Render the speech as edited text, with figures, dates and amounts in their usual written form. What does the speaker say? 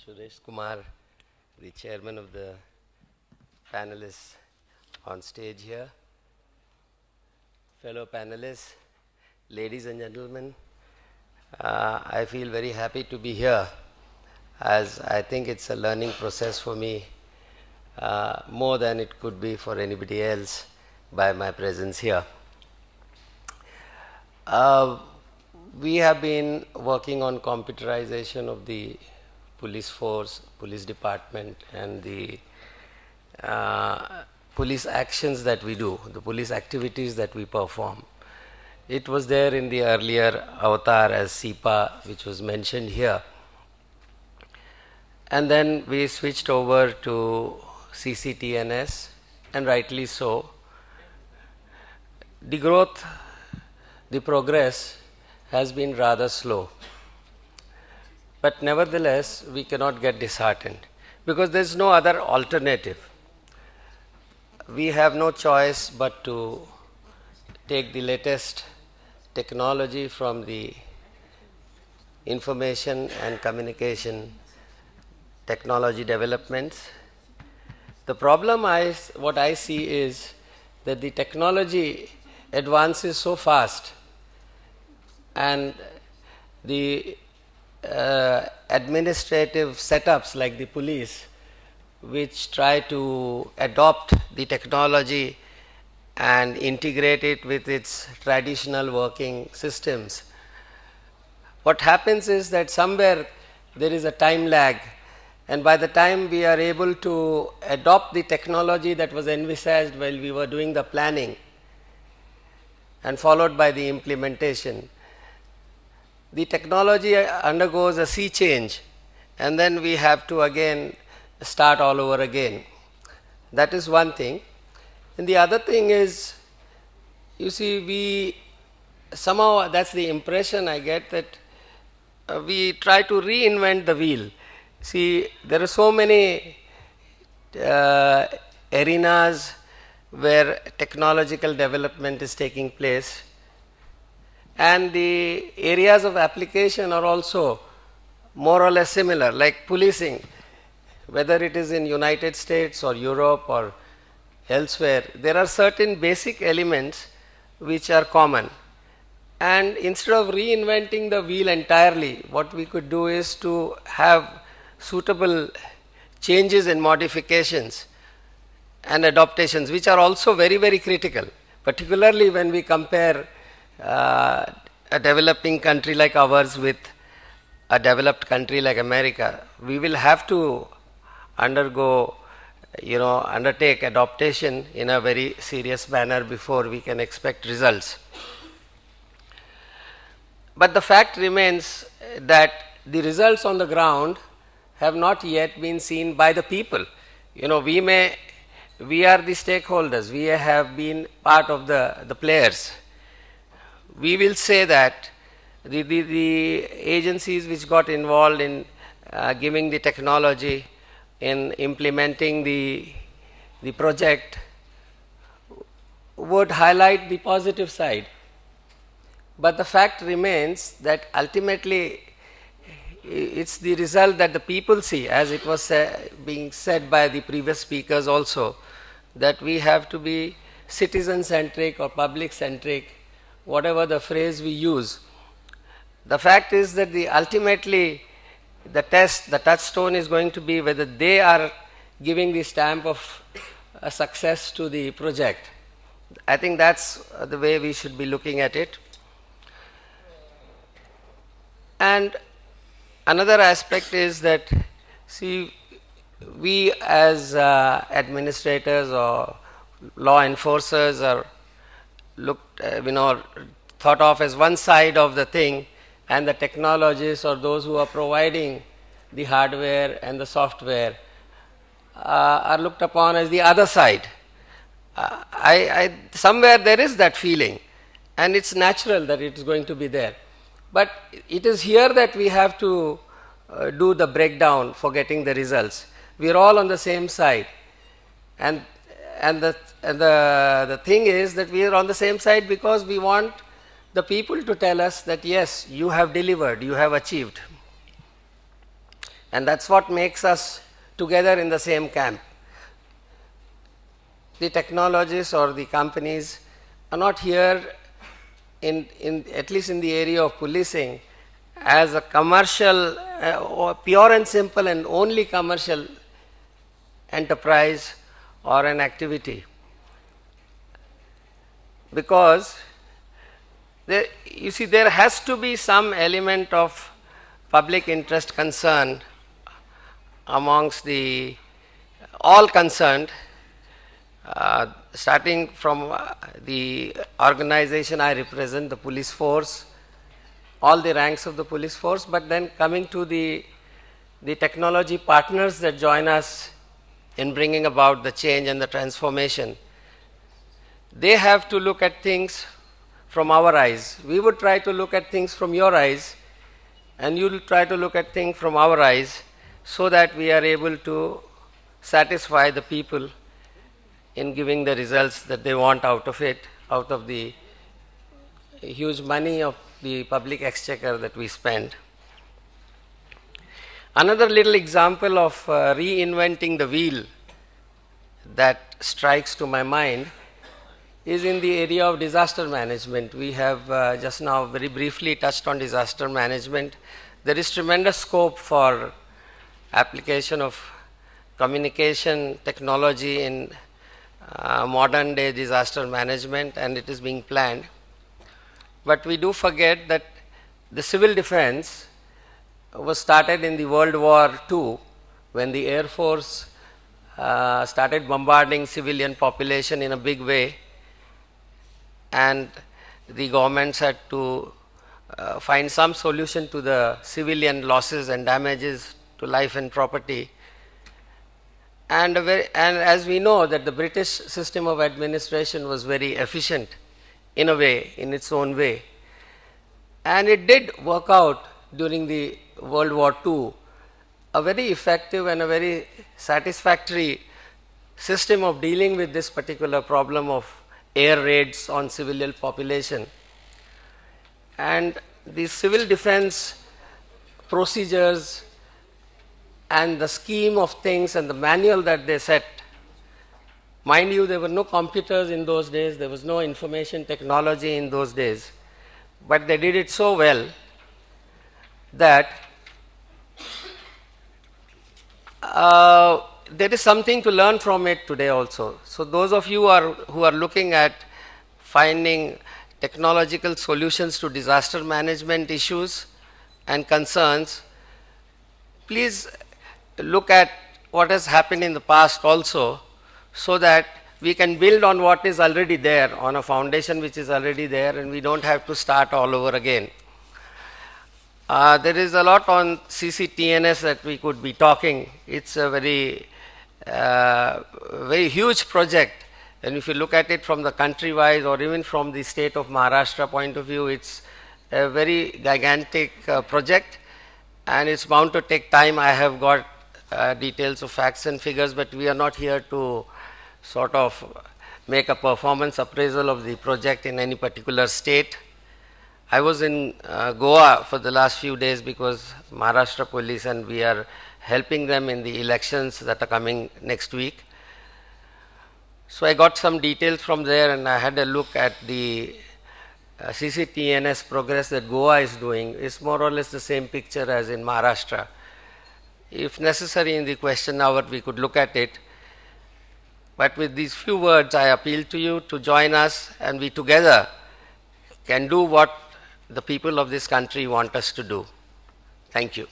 Suresh Kumar, the chairman of the panelists on stage here. Fellow panelists, ladies and gentlemen, I feel very happy to be here, as I think it's a learning process for me, more than it could be for anybody else by my presence here. We have been working on computerization of the police force, police department, and the police actions that we do, the police activities that we perform. It was there in the earlier avatar as SIPA, which was mentioned here. And then we switched over to CCTNS, and rightly so. The growth, the progress has been rather slow. But nevertheless, we cannot get disheartened because there is no other alternative. We have no choice but to take the latest technology from the information and communication technology developments. The problem what I see is that the technology advances so fast, and the administrative setups like the police, which try to adopt the technology and integrate it with its traditional working systems. What happens is that somewhere there is a time lag, and by the time we are able to adopt the technology that was envisaged while we were doing the planning and followed by the implementation, the technology undergoes a sea change, and then we have to again start all over again. That is one thing. And the other thing is, you see, we somehow, that's the impression I get, that we try to reinvent the wheel. See, there are so many arenas where technological development is taking place, and the areas of application are also more or less similar, like policing, whether it is in United States or Europe or elsewhere. There are certain basic elements which are common, and instead of reinventing the wheel entirely, what we could do is to have suitable changes and modifications and adaptations, which are also very, very critical, particularly when we compare a developing country like ours with a developed country like America. We will have to undertake adaptation in a very serious manner before we can expect results. But the fact remains that the results on the ground have not yet been seen by the people. We are the stakeholders, we have been part of the players. We will say that the agencies which got involved in giving the technology, in implementing the project, would highlight the positive side. But the fact remains that ultimately it's the result that the people see, as it was being said by the previous speakers also, that we have to be citizen-centric or public-centric, whatever the phrase we use. The fact is that ultimately the touchstone is going to be whether they are giving the stamp of a success to the project. I think that's the way we should be looking at it. And another aspect is that, see, we as administrators or law enforcers are thought of as one side of the thing, and the technologists or those who are providing the hardware and the software are looked upon as the other side. Somewhere there is that feeling, and it's natural that it's going to be there. But it is here that we have to do the breakdown for getting the results. We are all on the same side, and the thing is that we are on the same side because we want the people to tell us that yes, you have delivered, you have achieved. And that's what makes us together in the same camp. The technologists or the companies are not here at least in the area of policing as a commercial or pure and simple and only commercial enterprise or an activity, because you see there has to be some element of public interest concern amongst the all concerned, starting from the organization I represent, the police force, all the ranks of the police force, but then coming to the technology partners that join us in bringing about the change and the transformation. They have to look at things from our eyes. We would try to look at things from your eyes, and you will try to look at things from our eyes, so that we are able to satisfy the people in giving the results that they want out of it, out of the huge money of the public exchequer that we spend. Another little example of reinventing the wheel that strikes to my mind is in the area of disaster management. We have just now very briefly touched on disaster management. There is tremendous scope for application of communication technology in modern day disaster management, and it is being planned. But we do forget that the civil defense was started in the World War II, when the Air Force started bombarding civilian population in a big way, and the governments had to find some solution to the civilian losses and damages to life and property. And as we know that the British system of administration was very efficient in a way, in its own way. And it did work out during the World War II, a very effective and a very satisfactory system of dealing with this particular problem of air raids on civilian population. And the civil defense procedures and the scheme of things and the manual that they set, mind you, there were no computers in those days, there was no information technology in those days, but they did it so well that there is something to learn from it today also. So those of you who are looking at finding technological solutions to disaster management issues and concerns, please look at what has happened in the past also, so that we can build on what is already there, on a foundation which is already there, and we don't have to start all over again. There is a lot on CCTNS that we could be talking. It's a very huge project, and if you look at it from the country-wise or even from the state of Maharashtra point of view, it's a very gigantic project, and it's bound to take time. I have got details of facts and figures, but we are not here to sort of make a performance appraisal of the project in any particular state. I was in Goa for the last few days because Maharashtra police, and we are helping them in the elections that are coming next week. So I got some details from there, and I had a look at the CCTNS progress that Goa is doing. It's more or less the same picture as in Maharashtra. If necessary in the question hour, we could look at it. But with these few words, I appeal to you to join us, and we together can do what the people of this country want us to do. Thank you.